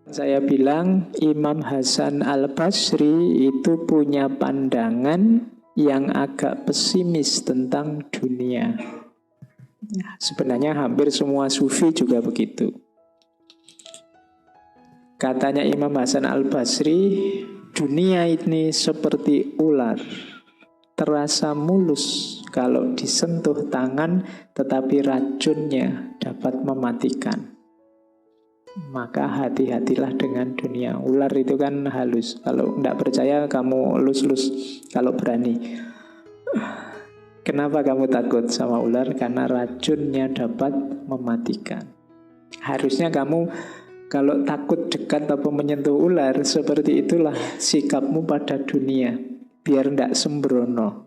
Saya bilang Imam Hasan Al-Basri itu punya pandangan yang agak pesimis tentang dunia. Sebenarnya hampir semua sufi juga begitu. Katanya Imam Hasan Al-Basri, dunia ini seperti ular, terasa mulus kalau disentuh tangan, tetapi racunnya dapat mematikan. Maka hati-hatilah dengan dunia. Ular itu kan halus. Kalau tidak percaya kamu lus-lus kalau berani. Kenapa kamu takut sama ular? Karena racunnya dapat mematikan. Harusnya kamu kalau takut dekat atau menyentuh ular, seperti itulah sikapmu pada dunia. Biar tidak sembrono.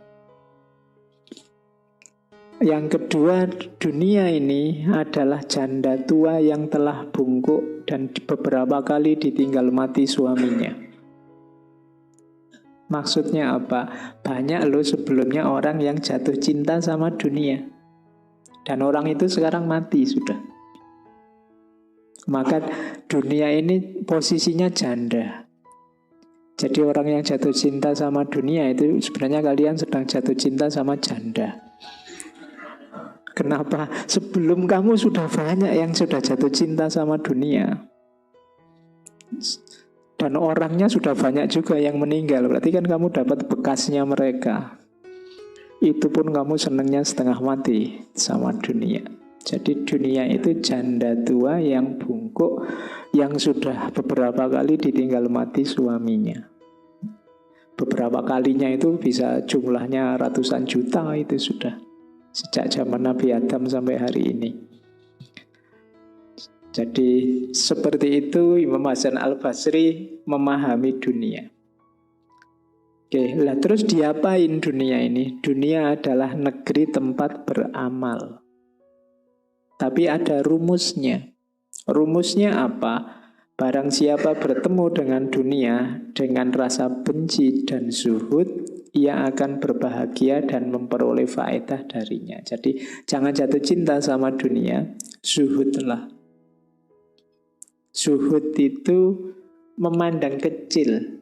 Yang kedua, dunia ini adalah janda tua yang telah bungkuk dan beberapa kali ditinggal mati suaminya. Maksudnya apa? Banyak loh sebelumnya orang yang jatuh cinta sama dunia. Dan orang itu sekarang mati sudah. Maka dunia ini posisinya janda. Jadi orang yang jatuh cinta sama dunia itu sebenarnya kalian sedang jatuh cinta sama janda. Kenapa? Sebelum kamu sudah banyak yang sudah jatuh cinta sama dunia. Dan orangnya sudah banyak juga yang meninggal. Berarti kan kamu dapat bekasnya mereka. Itu pun kamu senangnya setengah mati sama dunia. Jadi dunia itu janda tua yang bungkuk, yang sudah beberapa kali ditinggal mati suaminya. Beberapa kalinya itu bisa jumlahnya ratusan juta itu sudah. Sejak zaman Nabi Adam sampai hari ini. Jadi seperti itu Imam Hasan Al-Basri memahami dunia. Oke, lah terus diapain dunia ini? Dunia adalah negeri tempat beramal. Tapi ada rumusnya. Rumusnya apa? Barang siapa bertemu dengan dunia dengan rasa benci dan zuhud, ia akan berbahagia dan memperoleh faedah darinya. Jadi jangan jatuh cinta sama dunia, zuhudlah. Zuhud itu memandang kecil,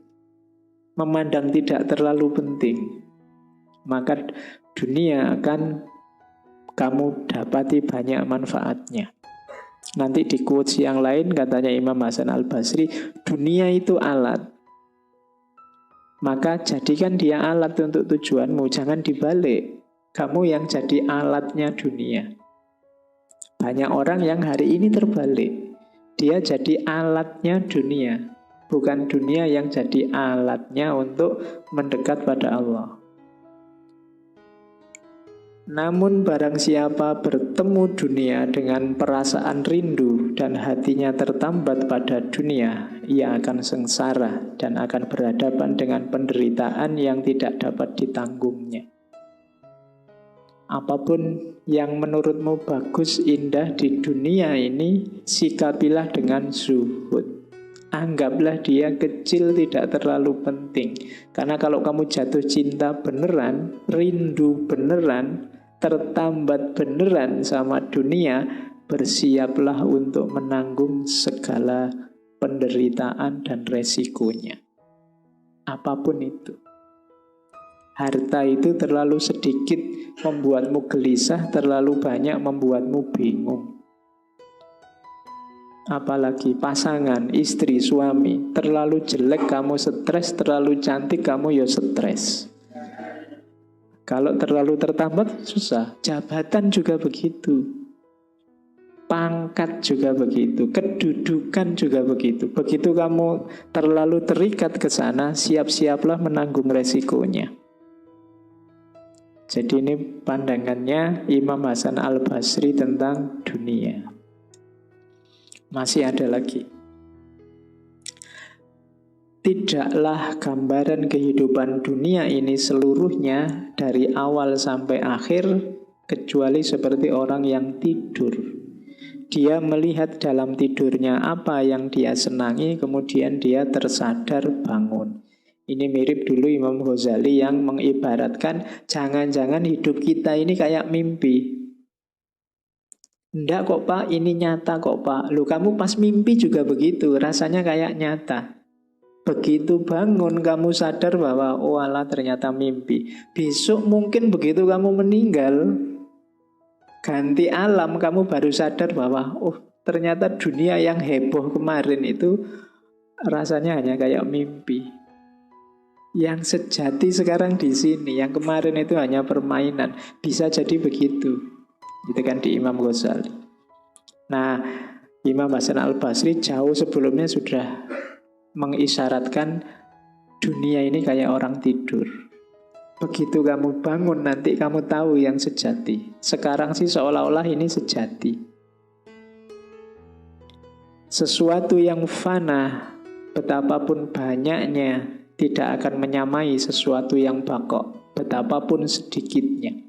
memandang tidak terlalu penting. Maka dunia akan kamu dapati banyak manfaatnya. Nanti di quotes yang lain katanya Imam Hasan Al-Basri, dunia itu alat. Maka jadikan dia alat untuk tujuanmu, jangan dibalik. Kamu yang jadi alatnya dunia. Banyak orang yang hari ini terbalik. Dia jadi alatnya dunia, bukan dunia yang jadi alatnya untuk mendekat pada Allah. Namun barang siapa bertemu dunia dengan perasaan rindu dan hatinya tertambat pada dunia, ia akan sengsara dan akan berhadapan dengan penderitaan yang tidak dapat ditanggungnya. Apapun yang menurutmu bagus, indah di dunia ini, sikapilah dengan zuhud. Anggaplah dia kecil, tidak terlalu penting. Karena kalau kamu jatuh cinta beneran, rindu beneran, tertambat beneran sama dunia, bersiaplah untuk menanggung segala penderitaan dan resikonya. Apapun itu. Harta itu terlalu sedikit membuatmu gelisah, terlalu banyak membuatmu bingung. Apalagi pasangan, istri, suami, terlalu jelek kamu stres, terlalu cantik kamu ya stres. Kalau terlalu tertambat susah. Jabatan juga begitu. Pangkat juga begitu. Kedudukan juga begitu. Begitu kamu terlalu terikat ke sana, siap-siaplah menanggung resikonya. Jadi ini pandangannya Imam Hasan Al-Basri tentang dunia. Masih ada lagi. Tidaklah gambaran kehidupan dunia ini seluruhnya dari awal sampai akhir kecuali seperti orang yang tidur. Dia melihat dalam tidurnya apa yang dia senangi, kemudian dia tersadar bangun. Ini mirip dulu Imam Ghazali yang mengibaratkan jangan-jangan hidup kita ini kayak mimpi. Enggak kok Pak, ini nyata kok Pak. Loh kamu pas mimpi juga begitu, rasanya kayak nyata. Begitu bangun kamu sadar bahwa oh alah ternyata mimpi. Besok mungkin begitu kamu meninggal, ganti alam, kamu baru sadar bahwa oh ternyata dunia yang heboh kemarin itu rasanya hanya kayak mimpi. Yang sejati sekarang di sini, yang kemarin itu hanya permainan. Bisa jadi begitu. Itu kan di Imam Ghazali. Nah, Imam Hasan Al-Basri jauh sebelumnya sudah mengisyaratkan dunia ini kayak orang tidur. Begitu kamu bangun nanti kamu tahu yang sejati. Sekarang sih seolah-olah ini sejati. Sesuatu yang fana, betapapun banyaknya, tidak akan menyamai sesuatu yang bakok, betapapun sedikitnya.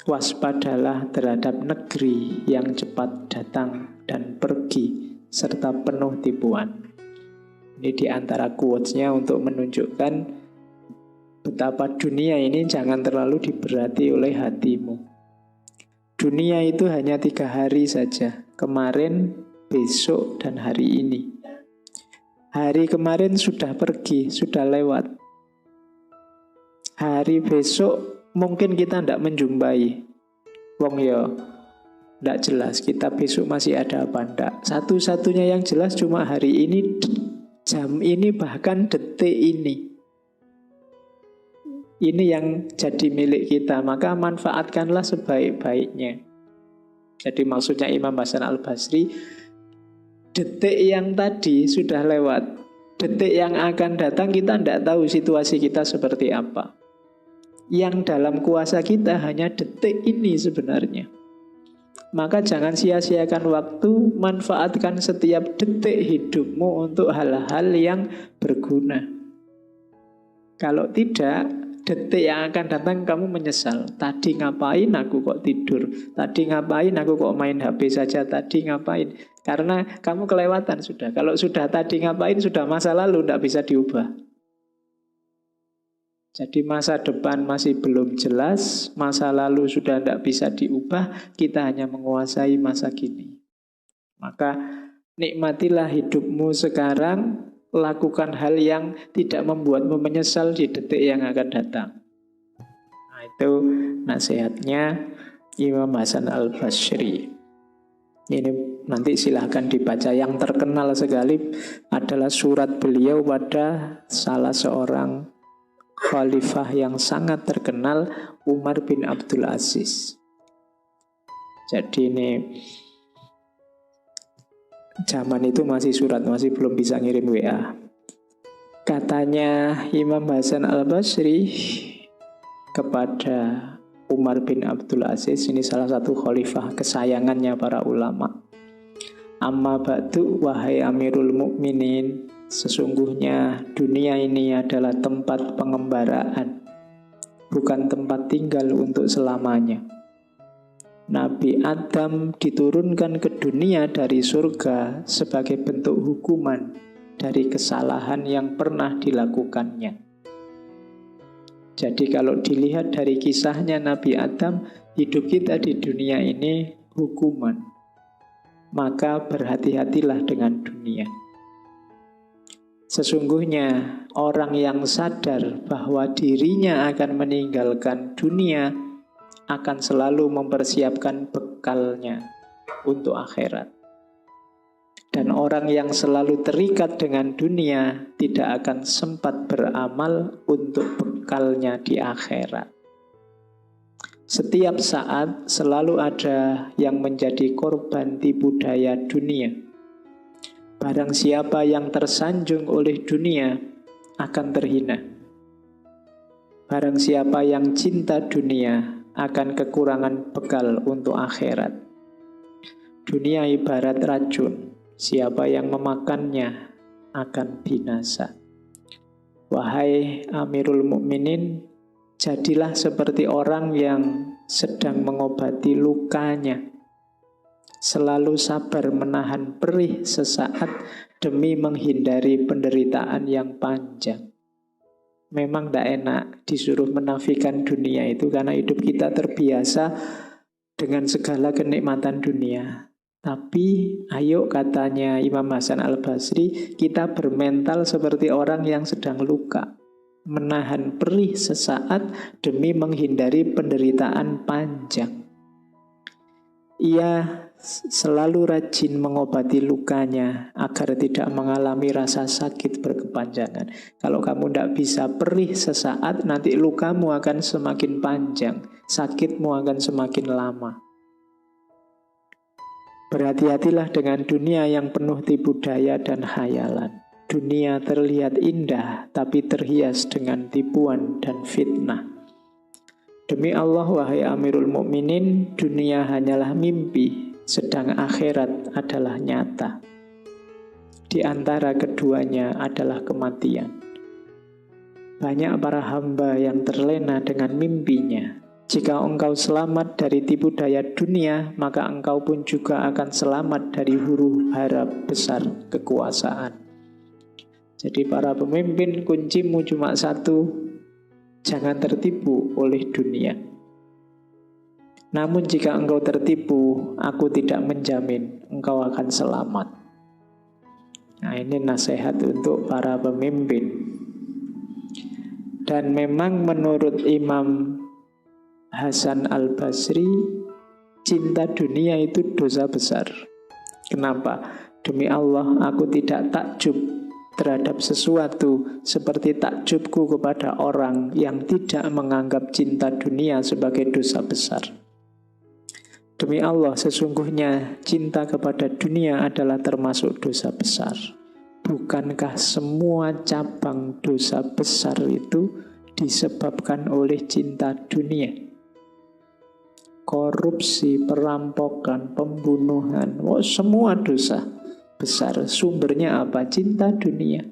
Waspadalah terhadap negeri yang cepat datang dan pergi, serta penuh tipuan. Ini di antara quotes-nya untuk menunjukkan betapa dunia ini jangan terlalu diberati oleh hatimu. Dunia itu hanya 3 hari saja, kemarin, besok, dan hari ini. Hari kemarin sudah pergi, sudah lewat. Hari besok mungkin kita tidak menjumpai. Wong yo, tidak jelas kita besok masih ada apa ndak. Satu-satunya yang jelas cuma hari ini, jam ini, bahkan detik ini. Ini yang jadi milik kita, maka manfaatkanlah sebaik-baiknya. Jadi maksudnya Imam Hasan Al-Basri, detik yang tadi sudah lewat. Detik yang akan datang kita tidak tahu situasi kita seperti apa. Yang dalam kuasa kita hanya detik ini sebenarnya. Maka jangan sia-siakan waktu, manfaatkan setiap detik hidupmu untuk hal-hal yang berguna. Kalau tidak, detik yang akan datang kamu menyesal. Tadi ngapain aku kok tidur? Tadi ngapain aku kok main HP saja? Tadi ngapain? Karena kamu kelewatan sudah. Kalau sudah tadi ngapain, sudah masa lalu, tidak bisa diubah. Jadi masa depan masih belum jelas, masa lalu sudah tidak bisa diubah, kita hanya menguasai masa kini. Maka nikmatilah hidupmu sekarang, lakukan hal yang tidak membuatmu menyesal di detik yang akan datang. Nah, itu nasihatnya Imam Hasan Al-Basri. Ini nanti silahkan dibaca. Yang terkenal sekali adalah surat beliau pada salah seorang khalifah yang sangat terkenal, Umar bin Abdul Aziz. Jadi ini zaman itu masih surat, masih belum bisa ngirim WA. Katanya Imam Hasan Al-Basri kepada Umar bin Abdul Aziz, ini salah satu khalifah kesayangannya para ulama. Amma ba'du wahai Amirul Mukminin, sesungguhnya dunia ini adalah tempat pengembaraan, bukan tempat tinggal untuk selamanya. Nabi Adam diturunkan ke dunia dari surga sebagai bentuk hukuman dari kesalahan yang pernah dilakukannya. Jadi kalau dilihat dari kisahnya Nabi Adam, hidup kita di dunia ini hukuman. Maka berhati-hatilah dengan dunia. Sesungguhnya orang yang sadar bahwa dirinya akan meninggalkan dunia akan selalu mempersiapkan bekalnya untuk akhirat. Dan orang yang selalu terikat dengan dunia tidak akan sempat beramal untuk bekalnya di akhirat. Setiap saat selalu ada yang menjadi korban tipu daya dunia. Barang siapa yang tersanjung oleh dunia akan terhina. Barang siapa yang cinta dunia akan kekurangan bekal untuk akhirat. Dunia ibarat racun. Siapa yang memakannya akan binasa. Wahai Amirul Mukminin, jadilah seperti orang yang sedang mengobati lukanya. Selalu sabar menahan perih sesaat demi menghindari penderitaan yang panjang. Memang tidak enak disuruh menafikan dunia itu karena hidup kita terbiasa dengan segala kenikmatan dunia. Tapi ayo, katanya Imam Hasan Al-Basri, kita bermental seperti orang yang sedang luka, menahan perih sesaat demi menghindari penderitaan panjang. Ia selalu rajin mengobati lukanya agar tidak mengalami rasa sakit berkepanjangan. Kalau kamu tidak bisa perih sesaat, nanti lukamu akan semakin panjang, sakitmu akan semakin lama. Berhati-hatilah dengan dunia yang penuh tipu daya dan khayalan. Dunia terlihat indah, tapi terhias dengan tipuan dan fitnah. Demi Allah, wahai Amirul Mukminin, dunia hanyalah mimpi, sedang akhirat adalah nyata. Di antara keduanya adalah kematian. Banyak para hamba yang terlena dengan mimpinya. Jika engkau selamat dari tipu daya dunia, maka engkau pun juga akan selamat dari huru hara besar kekuasaan. Jadi para pemimpin, kuncimu cuma satu: jangan tertipu oleh dunia. Namun jika engkau tertipu, aku tidak menjamin engkau akan selamat. Nah, ini nasihat untuk para pemimpin. Dan memang menurut Imam Hasan Al-Basri, cinta dunia itu dosa besar. Kenapa? Demi Allah, aku tidak takjub terhadap sesuatu seperti takjubku kepada orang yang tidak menganggap cinta dunia sebagai dosa besar. Demi Allah, sesungguhnya cinta kepada dunia adalah termasuk dosa besar. Bukankah semua cabang dosa besar itu disebabkan oleh cinta dunia? Korupsi, perampokan, pembunuhan, semua dosa besar. Sumbernya apa? Cinta dunia.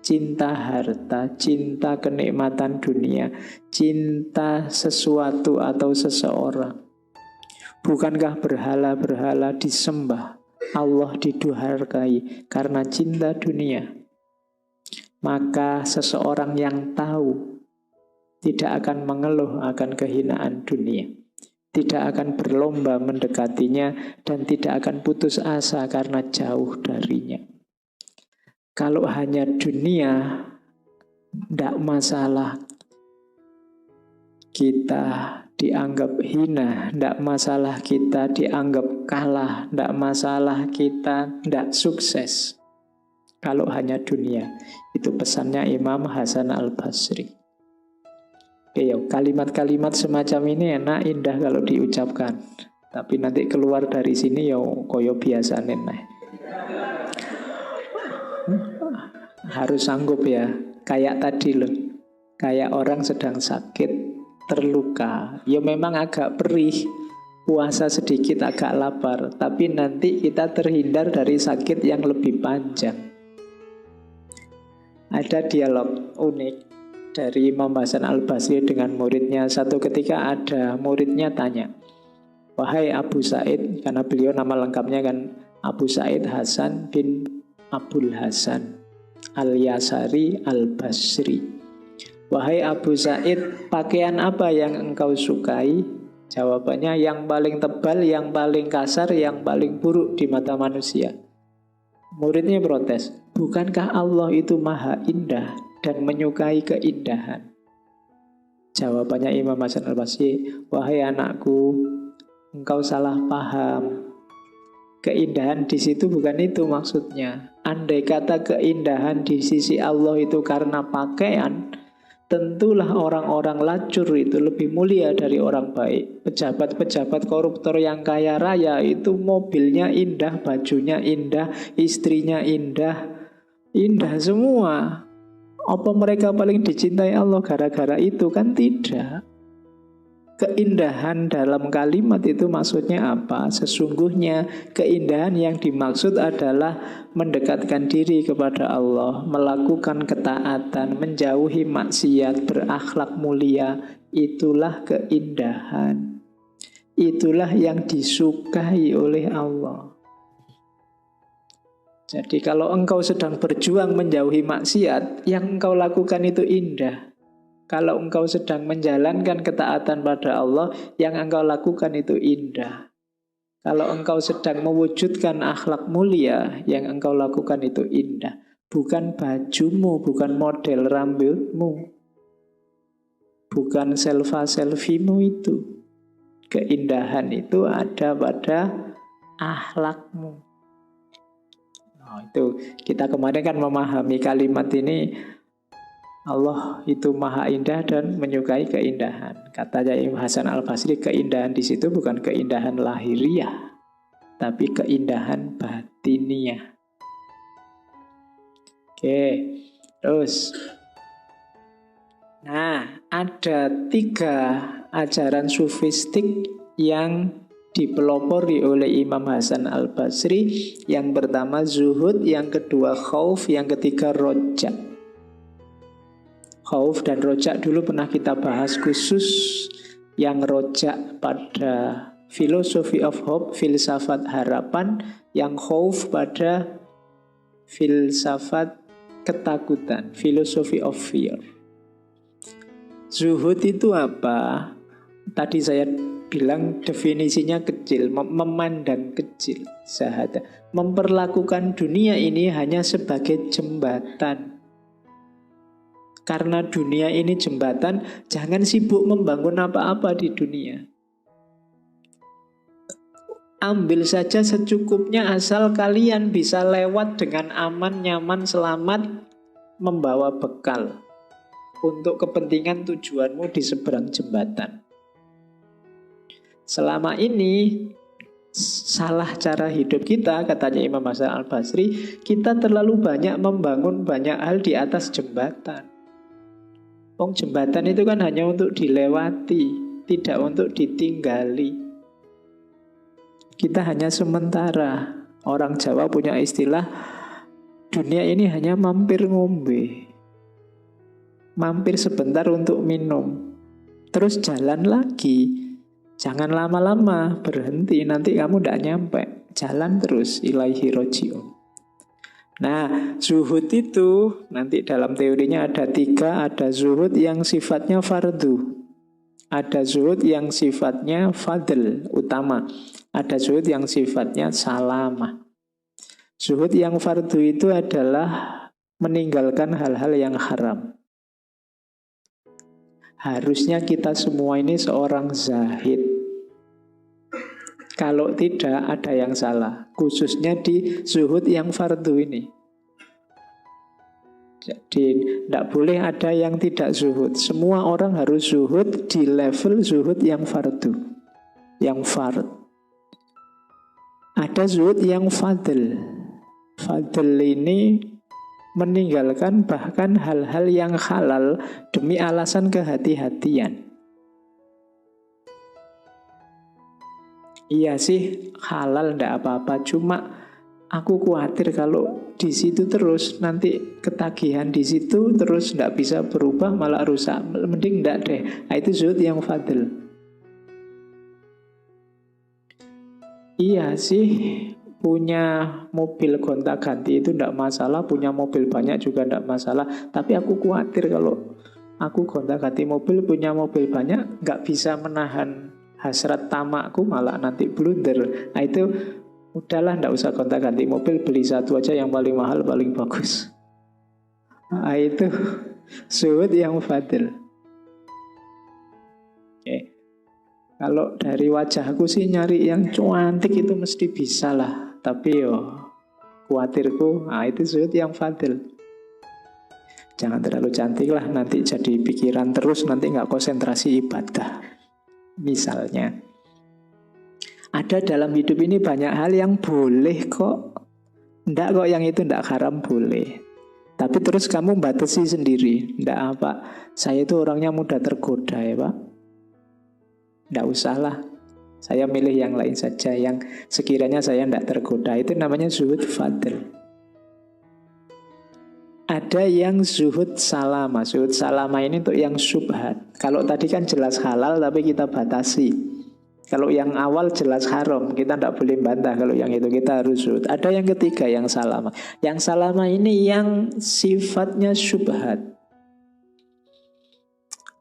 Cinta harta, cinta kenikmatan dunia, cinta sesuatu atau seseorang. Bukankah berhala-berhala disembah, Allah diduharkai karena cinta dunia? Maka seseorang yang tahu tidak akan mengeluh akan kehinaan dunia, tidak akan berlomba mendekatinya, dan tidak akan putus asa karena jauh darinya. Kalau hanya dunia, tidak masalah kita dianggap hina, tidak masalah kita dianggap kalah, tidak masalah kita tidak sukses. Kalau hanya dunia, itu pesannya Imam Hasan Al-Basri. Kalimat-kalimat semacam ini enak, indah kalau diucapkan. Tapi nanti keluar dari sini koyo biasa nih. Harus sanggup ya. Kayak tadi loh. Kayak orang sedang sakit, terluka. Memang agak perih. Puasa sedikit agak lapar. Tapi nanti kita terhindar dari sakit yang lebih panjang. Ada dialog unik dari Imam Hasan Al-Basri dengan muridnya. Satu ketika ada muridnya tanya, wahai Abu Sa'id, karena beliau nama lengkapnya kan Abu Sa'id Hasan bin Abdul Hasan Al-Yasari Al-Basri. Wahai Abu Sa'id, pakaian apa yang engkau sukai? Jawabannya, yang paling tebal, yang paling kasar, yang paling buruk di mata manusia. Muridnya protes, bukankah Allah itu maha indah dan menyukai keindahan? Jawabannya Imam Hasan Al-Basri, wahai anakku, engkau salah paham. Keindahan di situ bukan itu maksudnya. Andai kata keindahan di sisi Allah itu karena pakaian, tentulah orang-orang lacur itu lebih mulia dari orang baik. Pejabat-pejabat koruptor yang kaya raya itu mobilnya indah, bajunya indah, istrinya indah, indah semua. Apa mereka paling dicintai Allah gara-gara itu? Kan tidak. Keindahan dalam kalimat itu maksudnya apa? Sesungguhnya keindahan yang dimaksud adalah mendekatkan diri kepada Allah, melakukan ketaatan, menjauhi maksiat, berakhlak mulia. Itulah keindahan. Itulah yang disukai oleh Allah. Jadi kalau engkau sedang berjuang menjauhi maksiat, yang engkau lakukan itu indah. Kalau engkau sedang menjalankan ketaatan pada Allah, yang engkau lakukan itu indah. Kalau engkau sedang mewujudkan akhlak mulia, yang engkau lakukan itu indah. Bukan bajumu, bukan model rambutmu, bukan selfie-selfiemu itu. Keindahan itu ada pada akhlakmu. Oh, itu kita kemarin kan memahami kalimat ini, Allah itu maha indah dan menyukai keindahan. Katanya Imam Hasan Al-Basri, keindahan di situ bukan keindahan lahiriah, tapi keindahan batiniah. Oke, terus. Nah, ada 3 ajaran sufistik yang dipelopori oleh Imam Hasan Al-Basri. Yang pertama zuhud, yang kedua khauf, yang ketiga roja. Khauf dan rojak dulu pernah kita bahas khusus. Yang rojak pada philosophy of hope, filsafat harapan. Yang khauf pada filsafat ketakutan, philosophy of fear. Zuhud itu apa? Tadi saya bilang definisinya kecil, memandang kecil. Zahada, memperlakukan dunia ini hanya sebagai jembatan. Karena dunia ini jembatan, jangan sibuk membangun apa-apa di dunia. Ambil saja secukupnya asal kalian bisa lewat dengan aman, nyaman, selamat, membawa bekal untuk kepentingan tujuanmu di seberang jembatan. Selama ini salah cara hidup kita, katanya Imam Hasan Al-Basri, kita terlalu banyak membangun banyak hal di atas jembatan. Jembatan itu kan hanya untuk dilewati, tidak untuk ditinggali. Kita hanya sementara. Orang Jawa punya istilah, dunia ini hanya mampir ngombe. Mampir sebentar untuk minum, terus jalan lagi. Jangan lama-lama, berhenti, nanti kamu tidak nyampe. Jalan terus, ilaihi roji'un. Nah, zuhud itu nanti dalam teorinya ada 3. Ada zuhud yang sifatnya fardu, ada zuhud yang sifatnya fadl, utama, ada zuhud yang sifatnya salamah. Zuhud yang fardu itu adalah meninggalkan hal-hal yang haram. Harusnya kita semua ini seorang zahid. Kalau tidak, ada yang salah. Khususnya di zuhud yang fardu ini. Jadi, tidak boleh ada yang tidak zuhud. Semua orang harus zuhud di level zuhud yang fardu, yang fard. Ada zuhud yang fadl. Fadl ini meninggalkan bahkan hal-hal yang halal demi alasan kehati-hatian. Iya sih, halal ndak apa-apa, cuma aku khawatir kalau di situ terus nanti ketagihan di situ terus ndak bisa berubah, malah rusak. Mending ndak deh. Nah, itu zuhud yang fadl. Iya sih, punya mobil gonta-ganti itu ndak masalah, punya mobil banyak juga ndak masalah. Tapi aku khawatir kalau aku gonta-ganti mobil, punya mobil banyak, nggak bisa menahan hasrat tamakku, malah nanti blunder. Nah itu udahlah, ndak usah gonta-ganti mobil, beli satu aja yang paling mahal, paling bagus. Nah itu zuhud yang fadil. Oke. Kalau dari wajahku sih nyari yang cantik itu mesti bisa lah. Tapi khawatirku, nah itu zuhud yang fadil. Jangan terlalu cantik lah, nanti jadi pikiran terus, nanti nggak konsentrasi ibadah. Misalnya, ada dalam hidup ini banyak hal yang boleh kok. Ndak kok yang itu ndak haram, boleh. Tapi terus kamu batasi sendiri. Ndak apa, saya itu orangnya mudah tergoda ya Pak. Ndak usah lah, saya milih yang lain saja, yang sekiranya saya ndak tergoda. Itu namanya zuhud fadl. Ada yang zuhud salama. Zuhud salama ini untuk yang syubhat. Kalau tadi kan jelas halal tapi kita batasi. Kalau yang awal jelas haram, kita tidak boleh bantah. Kalau yang itu kita harus zuhud. Ada yang ketiga yang salama. Yang salama ini yang sifatnya syubhat.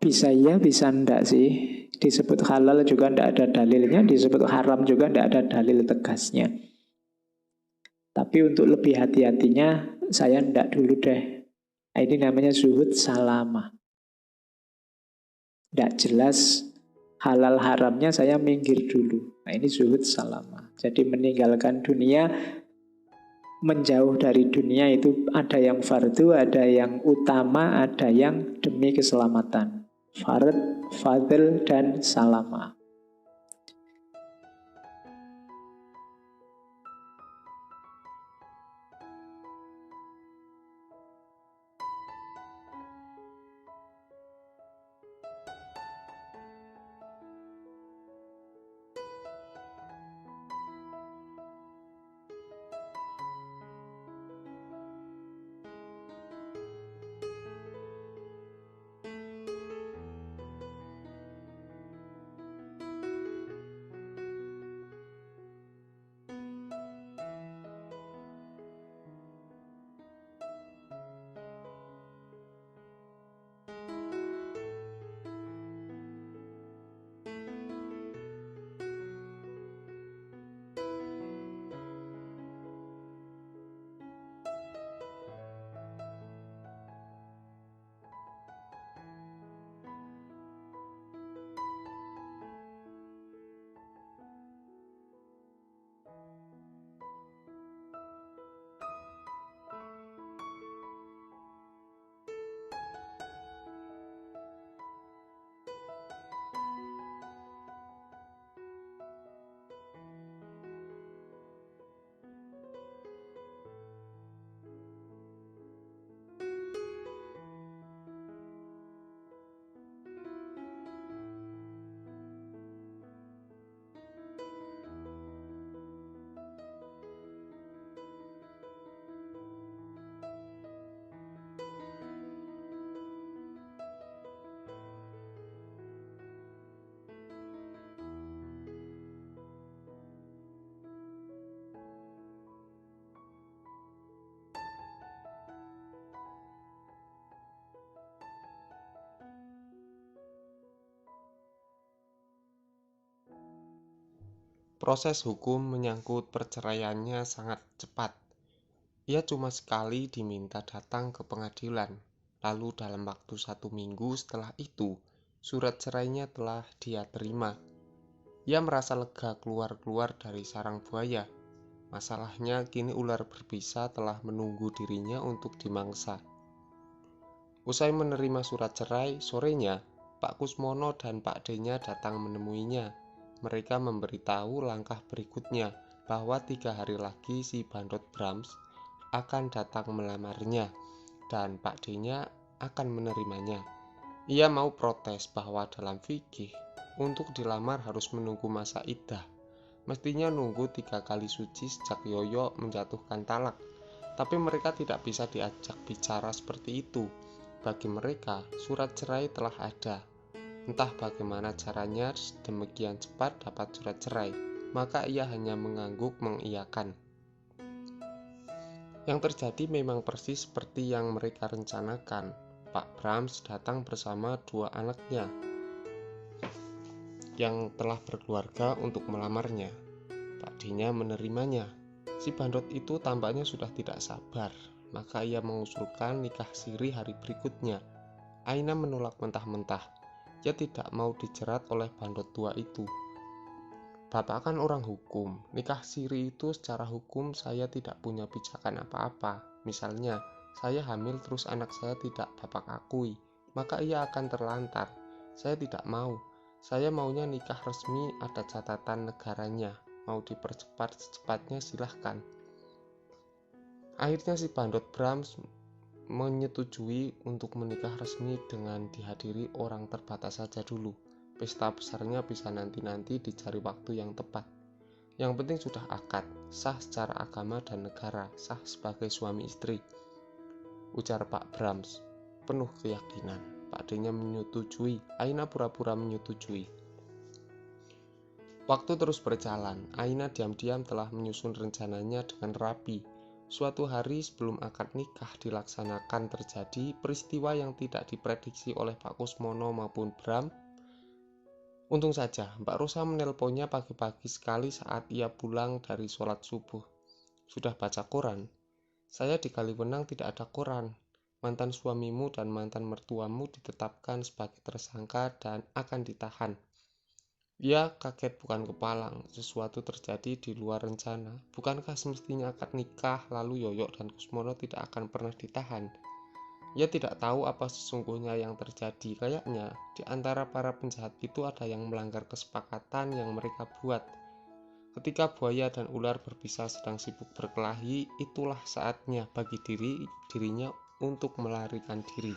Bisa iya, bisa enggak sih. Disebut halal juga enggak ada dalilnya, disebut haram juga enggak ada dalil tegasnya. Tapi untuk lebih hati-hatinya, saya enggak dulu deh. Nah, ini namanya zuhud salama. Enggak jelas halal haramnya, saya minggir dulu. Nah, ini zuhud salama. Jadi meninggalkan dunia, menjauh dari dunia itu ada yang fardu, ada yang utama, ada yang demi keselamatan. Fard, fadl, dan salama. Proses hukum menyangkut perceraiannya sangat cepat. Ia cuma sekali diminta datang ke pengadilan, lalu dalam waktu 1 minggu setelah itu, surat cerainya telah dia terima. Ia merasa lega keluar dari sarang buaya. Masalahnya kini ular berbisa telah menunggu dirinya untuk dimangsa. Usai menerima surat cerai, sorenya, Pak Kusmono dan Pak D-nya datang menemuinya. Mereka memberitahu langkah berikutnya, bahwa 3 hari lagi si Bandot Brahms akan datang melamarnya, dan Pak D-nya akan menerimanya. Ia mau protes bahwa dalam fikih, untuk dilamar harus menunggu masa iddah. Mestinya nunggu 3 kali suci sejak Yoyo menjatuhkan talak. Tapi mereka tidak bisa diajak bicara seperti itu. Bagi mereka, surat cerai telah ada. Entah bagaimana caranya demikian cepat dapat surat cerai, maka ia hanya mengangguk mengiyakan. Yang terjadi memang persis seperti yang mereka rencanakan. Pak Brahms datang bersama 2 anaknya yang telah berkeluarga untuk melamarnya. Pak D-nya menerimanya. Si Bandot itu tampaknya sudah tidak sabar, maka ia mengusulkan nikah siri hari berikutnya. Aina menolak mentah-mentah. Ia tidak mau dijerat oleh bandot tua itu. Bapak kan orang hukum, nikah siri itu secara hukum saya tidak punya pijakan apa-apa. Misalnya, saya hamil terus anak saya tidak bapak akui, maka ia akan terlantar. Saya tidak mau. Saya maunya nikah resmi ada catatan negaranya. Mau dipercepat secepatnya silahkan. Akhirnya si Bandot Brahms menyetujui untuk menikah resmi dengan dihadiri orang terbatas saja dulu. Pesta besarnya bisa nanti-nanti dicari waktu yang tepat. Yang penting sudah akad, sah secara agama dan negara, sah sebagai suami istri, ujar Pak Brahms, penuh keyakinan. Pak D-nya menyetujui, Aina pura-pura menyetujui. Waktu terus berjalan, Aina diam-diam telah menyusun rencananya dengan rapi. Suatu hari sebelum akad nikah dilaksanakan terjadi peristiwa yang tidak diprediksi oleh Pak Kusmono maupun Bram. Untung saja Mbak Rosa menelponnya pagi-pagi sekali saat ia pulang dari sholat subuh. Sudah baca koran? Saya di Kaliwenang tidak ada koran. Mantan suamimu dan mantan mertuamu ditetapkan sebagai tersangka dan akan ditahan. Ia kaget bukan kepalang, sesuatu terjadi di luar rencana. Bukankah semestinya akad nikah lalu Yoyok dan Kusmono tidak akan pernah ditahan? Ia tidak tahu apa sesungguhnya yang terjadi. Kayaknya di antara para penjahat itu ada yang melanggar kesepakatan yang mereka buat. Ketika buaya dan ular berpisah sedang sibuk berkelahi, itulah saatnya bagi dirinya untuk melarikan diri.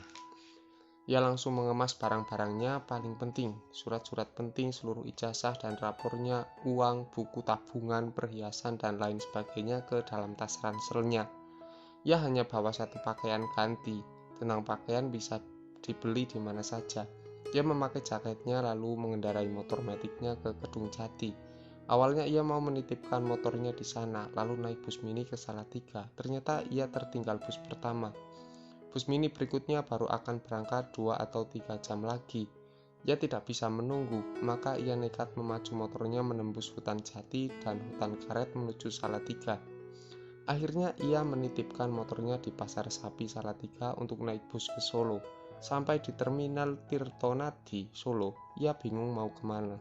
Ia langsung mengemas barang-barangnya paling penting, surat-surat penting, seluruh ijazah dan rapornya, uang, buku tabungan, perhiasan, dan lain sebagainya ke dalam tas ranselnya. Ia hanya bawa satu pakaian ganti, tentang pakaian bisa dibeli di mana saja. Ia memakai jaketnya lalu mengendarai motor metiknya ke Kedung Jati. Awalnya ia mau menitipkan motornya di sana, lalu naik bus mini ke Salatiga. Ternyata ia tertinggal bus pertama. Bus mini berikutnya baru akan berangkat 2 atau 3 jam lagi. Ia tidak bisa menunggu, maka ia nekat memacu motornya menembus hutan jati dan hutan karet menuju Salatiga. Akhirnya ia menitipkan motornya di Pasar Sapi Salatiga untuk naik bus ke Solo. Sampai di Terminal Tirtonadi, Solo, ia bingung mau kemana.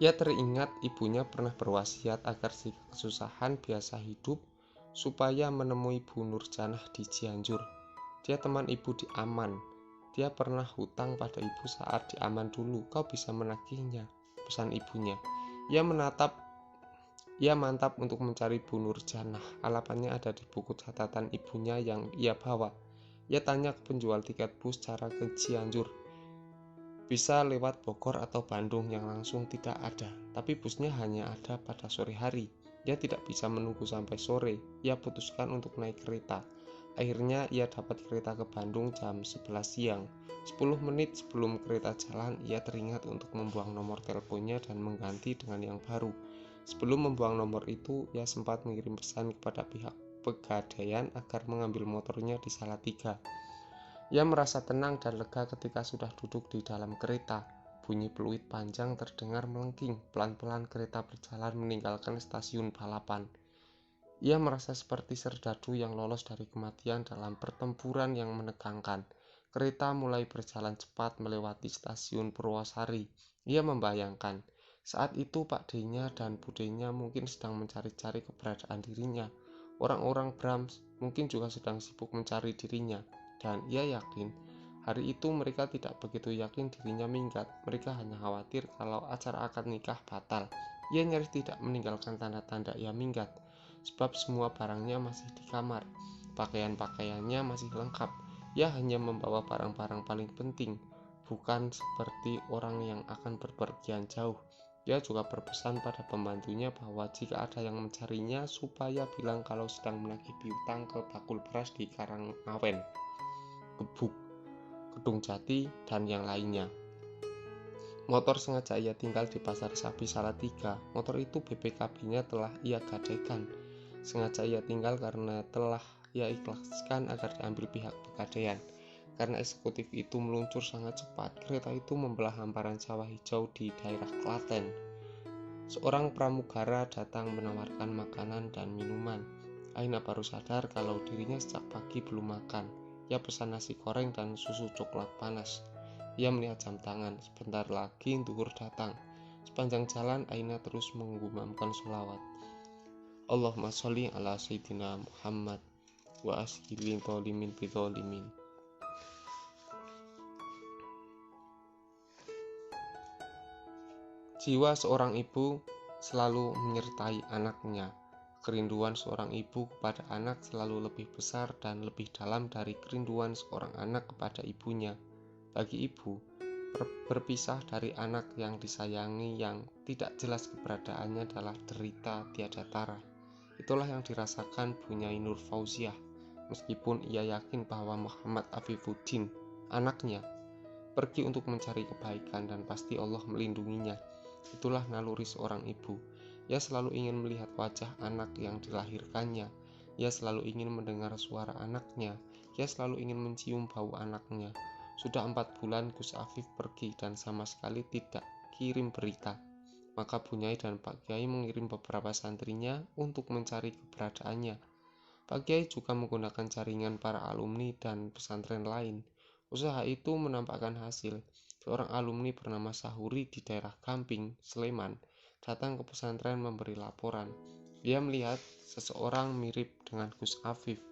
Ia teringat ibunya pernah berwasiat agar jika kesusahan biasa hidup, supaya menemui Bu Nurjanah di Cianjur. Dia teman ibu di Aman. Dia pernah hutang pada ibu saat di Aman dulu. Kau bisa menagihnya, pesan ibunya. Ia mantap untuk mencari Bu Nurjanah. Alamatnya ada di buku catatan ibunya yang ia bawa. Ia tanya ke penjual tiket bus cara ke Cianjur. Bisa lewat Bogor atau Bandung, yang langsung tidak ada. Tapi busnya hanya ada pada sore hari. Ia tidak bisa menunggu sampai sore. Ia putuskan untuk naik kereta. Akhirnya ia dapat kereta ke Bandung jam 11 siang. 10 menit sebelum kereta jalan, ia teringat untuk membuang nomor teleponnya dan mengganti dengan yang baru. Sebelum membuang nomor itu, ia sempat mengirim pesan kepada pihak Pegadaian agar mengambil motornya di Salatiga. Ia merasa tenang dan lega ketika sudah duduk di dalam kereta. Bunyi peluit panjang terdengar melengking. Pelan-pelan kereta berjalan meninggalkan stasiun balapan. Ia merasa seperti serdadu yang lolos dari kematian dalam pertempuran yang menegangkan. Kereta mulai berjalan cepat melewati stasiun Purwosari. Ia membayangkan, saat itu Pak D-nya dan Bu D-nya mungkin sedang mencari-cari keberadaan dirinya. Orang-orang Brahms mungkin juga sedang sibuk mencari dirinya. Dan ia yakin, hari itu mereka tidak begitu yakin dirinya minggat. Mereka hanya khawatir kalau acara akad nikah batal. Ia nyaris tidak meninggalkan tanda-tanda ia minggat, sebab semua barangnya masih di kamar. Pakaian-pakaiannya masih lengkap. Ia hanya membawa barang-barang paling penting, bukan seperti orang yang akan berpergian jauh. Ia juga berpesan pada pembantunya bahwa jika ada yang mencarinya, supaya bilang kalau sedang menagih piutang ke bakul beras di Karangawen, Gebuk, Kedung Jati, dan yang lainnya. Motor sengaja ia tinggal di Pasar Sapi Salatiga. Motor itu BPKB-nya telah ia gadaikan. Sengaja ia tinggal karena telah ia ikhlaskan agar diambil pihak Pegadaian. Karena eksekutif itu meluncur sangat cepat, kereta itu membelah hamparan sawah hijau di daerah Klaten. Seorang pramugara datang menawarkan makanan dan minuman. Aina baru sadar kalau dirinya sejak pagi belum makan. Ia pesan nasi goreng dan susu coklat panas. Ia melihat jam tangan, sebentar lagi zuhur datang. Sepanjang jalan Aina terus menggumamkan sholawat. Allahumma sholli ala sayyidina Muhammad wa ashilin tolimin bitolimin. Jiwa seorang ibu selalu menyertai anaknya. Kerinduan seorang ibu kepada anak selalu lebih besar dan lebih dalam dari kerinduan seorang anak kepada ibunya. Bagi ibu, berpisah dari anak yang disayangi yang tidak jelas keberadaannya adalah derita tiada tara. Itulah yang dirasakan Bu Nyai Nur Fauziah, meskipun ia yakin bahwa Muhammad Afifuddin, anaknya, pergi untuk mencari kebaikan dan pasti Allah melindunginya. Itulah naluri seorang ibu. Ia selalu ingin melihat wajah anak yang dilahirkannya. Ia selalu ingin mendengar suara anaknya. Ia selalu ingin mencium bau anaknya. Sudah 4 bulan Gus Afif pergi dan sama sekali tidak kirim berita. Maka Bu Nyai dan Pak Kiai mengirim beberapa santrinya untuk mencari keberadaannya. Pak Kiai juga menggunakan jaringan para alumni dan pesantren lain. Usaha itu menampakkan hasil. Seorang alumni bernama Sahuri di daerah Gamping, Sleman, datang ke pesantren memberi laporan. Dia melihat seseorang mirip dengan Gus Afif.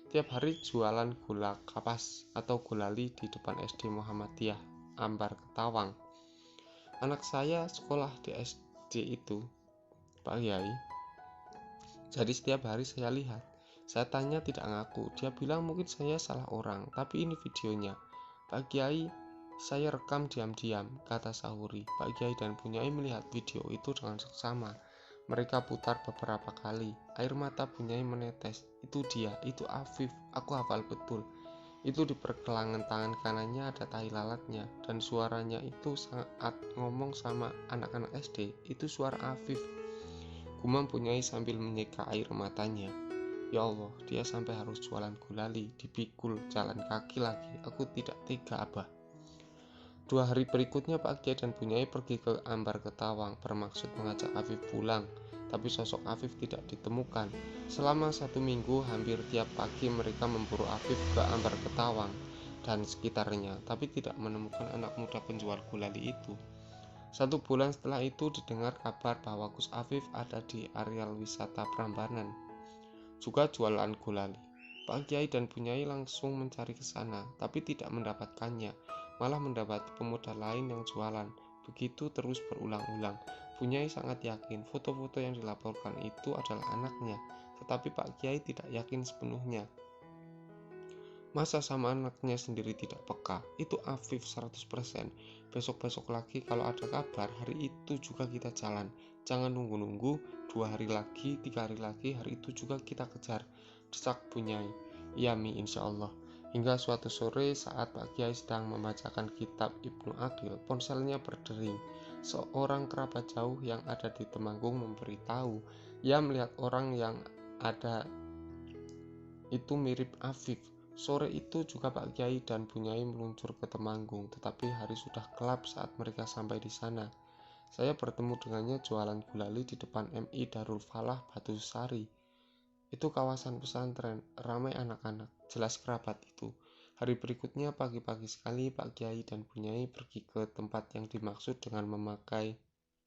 Tiap hari jualan gula kapas atau gulali di depan SD Muhammadiyah, Ambar Ketawang. Anak saya sekolah di SD itu, Pak Kiai. Jadi setiap hari saya lihat. Saya tanya tidak ngaku. Dia bilang mungkin saya salah orang, tapi ini videonya. Pak Kiai, saya rekam diam-diam, kata Sahuri. Pak Kiai dan Bu Nyai melihat video itu dengan seksama. Mereka putar beberapa kali. Air mata Bu Nyai menetes. Itu dia, itu Afif. Aku hafal betul. Itu di pergelangan tangan kanannya ada tai lalatnya, dan suaranya itu saat ngomong sama anak-anak SD, itu suara Afif. Gumam Bu Nyai sambil menyeka air matanya. Ya Allah, dia sampai harus jualan gulali, dipikul, jalan kaki lagi. Aku tidak tega, Abah. 2 hari berikutnya Pak Kiai dan Bu Nyai pergi ke Ambar Ketawang bermaksud mengajak Afif pulang, tapi sosok Afif tidak ditemukan. Selama 1 minggu hampir tiap pagi mereka memburu Afif ke Ambar Ketawang dan sekitarnya, tapi tidak menemukan anak muda penjual gulali itu. 1 bulan setelah itu didengar kabar bahwa Gus Afif ada di areal wisata Prambanan, juga jualan gulali. Pak Kiai dan Bu Nyai langsung mencari ke sana, tapi tidak mendapatkannya, malah mendapati pemuda lain yang jualan. Begitu terus berulang-ulang. Bu Nyai sangat yakin foto-foto yang dilaporkan itu adalah anaknya, tetapi Pak Kiai tidak yakin sepenuhnya. Masa sama anaknya sendiri tidak peka? Itu Afif 100%. Besok-besok lagi kalau ada kabar, hari itu juga kita jalan. Jangan nunggu-nunggu, 2 hari lagi, 3 hari lagi, hari itu juga kita kejar. Desak Bu Nyai. Iya Mi, insya Allah. Hingga suatu sore saat Pak Kiai sedang membacakan kitab Ibnu Aqil, ponselnya berdering. Seorang kerabat jauh yang ada di Temanggung memberitahu, ia melihat orang yang ada itu mirip Afif. Sore itu juga Pak Kiai dan Bu Nyai meluncur ke Temanggung, tetapi hari sudah gelap saat mereka sampai di sana. Saya bertemu dengannya jualan gulali di depan MI Darul Falah Batu Sari. Itu kawasan pesantren, ramai anak-anak, jelas kerabat itu. Hari berikutnya pagi-pagi sekali Pak Kiai dan Bu Nyai pergi ke tempat yang dimaksud dengan memakai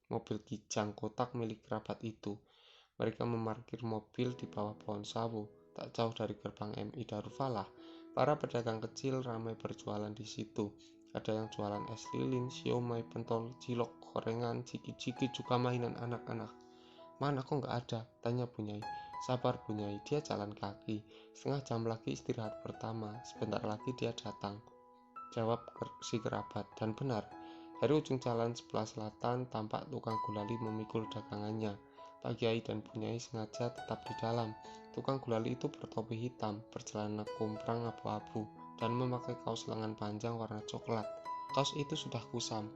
mobil kijang kotak milik kerabat itu. Mereka memarkir mobil di bawah pohon sawo, tak jauh dari gerbang MI Darul Falah. Para pedagang kecil ramai berjualan di situ. Ada yang jualan es lilin, siomay, pentol, cilok, gorengan, ciki-ciki, juga mainan anak-anak. Mana kok nggak ada? Tanya Bu Nyai. Sabar Bu Nyai, dia jalan kaki. Setengah jam lagi istirahat pertama. Sebentar lagi dia datang, jawab si kerabat. Dan benar, dari ujung jalan sebelah selatan tampak tukang gulali memikul dagangannya. Pak Kiai dan Bu Nyai sengaja tetap di dalam. Tukang gulali itu bertopi hitam, bercelana komprang abu-abu, dan memakai kaos lengan panjang warna coklat. Kaos itu sudah kusam,